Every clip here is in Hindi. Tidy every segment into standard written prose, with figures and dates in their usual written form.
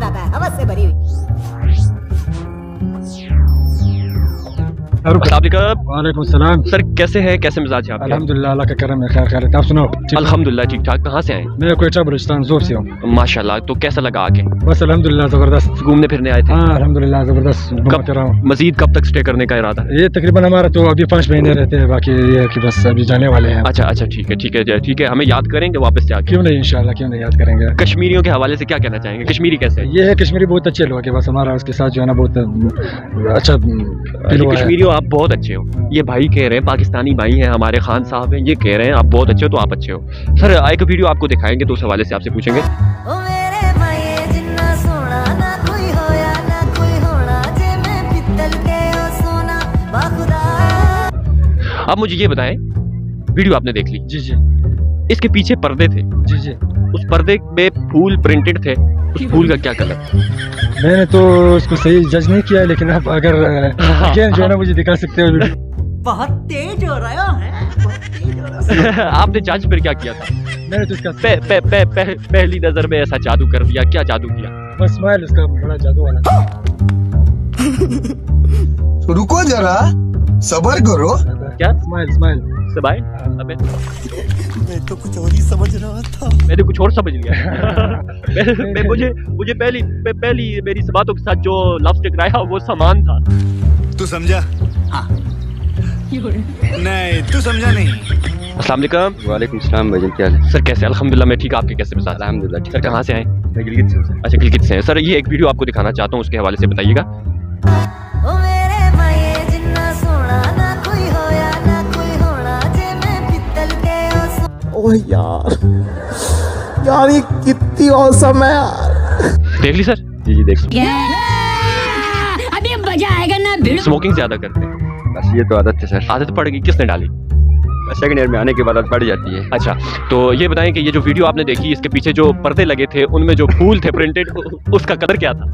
नजर आता है, हवस से भरी हुई। वालेकुम सलाम। सर कैसे हैं, कैसे मिजाज है आपके? अल्हम्दुलिल्लाह, अल्लाह का करम है, खैर खैर। आप सुनाओ? अल्हम्दुलिल्लाह ठीक ठाक। कहाँ से आए? मैं कोयटा बलूचिस्तान जोर से हूँ। माशाल्लाह। तो कैसा लगा आके? बस अल्हम्दुलिल्लाह जबरदस्त। घूमने फिरने आए थे? हाँ अल्हम्दुलिल्लाह जबरदस्त घूमते रहा हूँ। मजीद कब तक स्टे करने का इरादा है? ये तकरीबन हमारा तो अभी 5 महीने रहते हैं, बाकी ये है कि बस अभी जाने वाले हैं। अच्छा अच्छा, ठीक है ठीक है ठीक है। हमें याद करेंगे वापस जाके? क्यों नहीं, इंशाल्लाह क्यों नहीं याद करेंगे। कश्मीरियों के हवाले से क्या कहना चाहेंगे? कश्मीरी कैसे है? ये है कश्मीरी बहुत अच्छे लोग हैं, बस हमारा उसके साथ जो है ना बहुत अच्छा। कश्मीरियों आप बहुत अच्छे हो। ये भाई कह रहे हैं, पाकिस्तानी भाई हैं हमारे, खान साहब हैं, ये कह रहे हैं आप बहुत अच्छे हो, तो आप अच्छे हो। सर एक वीडियो आपको दिखाएंगे तो उस हवाले से आपसे पूछेंगे। अब मुझे ये बताएं, वीडियो आपने देख ली? जी जी। इसके पीछे पर्दे थे? जी जी। उस पर्दे में फूल प्रिंटेड थे, उस फूल का क्या कलर? मैंने तो उसको सही जज नहीं किया, लेकिन आप अगर अगेन जो है ना मुझे दिखा सकते हो। बहुत तेज हो रहा है, बहुत तेज हो रहा है। आपने जज पर क्या किया था? मैंने तो इसका पहली नजर में ऐसा जादू कर दिया। क्या जादू किया? बस स्माइल उसका बड़ा जादू वाला। रुको जरा, सबर करो। क्या? Smile smile smile? अबे मैं तो कुछ और ही समझ रहा था। मैंने कुछ और समझ लिया। मुझे पहली मेरी बातों के साथ जो लव टकराया वो सामान था। तू समझा? हाँ। नहीं तू समझा नहीं। अस्सलाम वालेकुम। वालेकुम सलाम भाईजान, क्या हाल है? सर कैसे? अल्हम्दुलिल्लाह मैं ठीक। आपके कैसे मिजाज? अल्हम्दुलिल्लाह। सर कहाँ से आए? मैं गिलगित से हूँ। अच्छा गिलगित से हैं। सर ये एक वीडियो आपको दिखाना चाहता हूँ, उसके हवाले से बताइएगा। ओह यार ये कितनी औसम है यार। देख ली सर? जी जी देख। अभी मजा आएगा ना। स्मोकिंग ज्यादा करते हैं? बस ये तो आदत है सर। आदत पड़ गई? किसने डाली? सेकंड ईयर में आने के बाद आदत बढ़ जाती है। अच्छा तो ये बताएं कि ये जो वीडियो आपने देखी, इसके पीछे जो पर्दे लगे थे उनमें जो फूल थे प्रिंटेड, उसका कलर क्या था?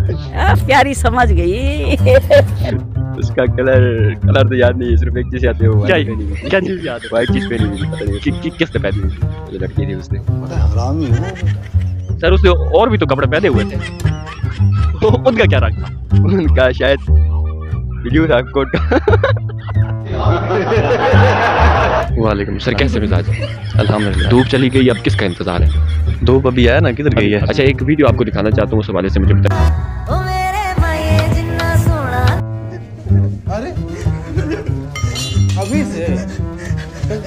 प्यारी समझ गई। उसका कलर तो याद नहीं है, सिर्फ एक चीज याद है। वो क्या चीज याद है? वाइट चीज पहनी हुई, पता नहीं किसने पहनी हुई? जो लड़की थी उसने। हरामी हो। सर उसने और भी तो कपड़े पहने हुए थे। उनका क्या रंग था? उनका शायद ब्लू था कोट का। वालेकुम। सर कैसे मिजाज है? अल्हम्दुलिल्लाह। धूप चली गई, अब किसका इंतजार है? धूप अभी आया ना, किधर गई है? अच्छा एक वीडियो आपको दिखाना चाहता हूँ, उस हवाले से मुझे बताइए। अरे अभी से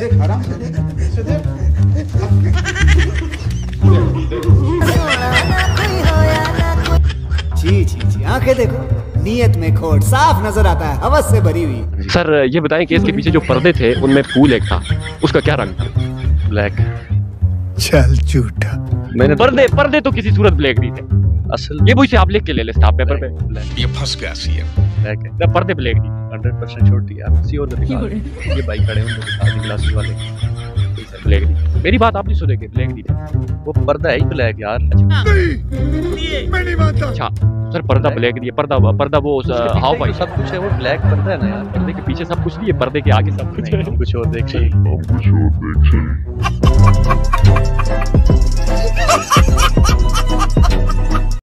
देख आराम से देख। जी आंखें देखो, नीयत में खोट साफ नजर आता है, हवस से भरी हुई। सर ये बताएं कि इसके पीछे जो पर्दे थे उनमें फूल एक था, उसका क्या रंग था? ब्लैक। चल झूठा। मैंने पर्दे तो किसी सूरत ब्लैक नहीं थे। असल ये वही से आप लिख के ले ले स्टाफ पेपर पे। ये फंस गया सीएम। ब्लैक है। पर्दे ब्लैक नहीं। 100% छोटी है। आप किसी और को दिखा दें। ये भाई खड़े हैं, उनको दिखा दें ग्लासेस वाले। ब्लैक नहीं। मेरी बात आप नहीं सुनेंगे, ब्लैक नहीं थे। वो पर्दा है ही ब्लैक यार। मैं नहीं मानता। अच्छा सर पर्दा ब्लैक नहीं है, पर्दा वो हाउ भाई सब कुछ है, वो ब्लैक पर्दा है ना यार। पर्दे के पीछे सब कुछ नहीं है, पर्दे के आगे सब कुछ है। कुछ और देख लो।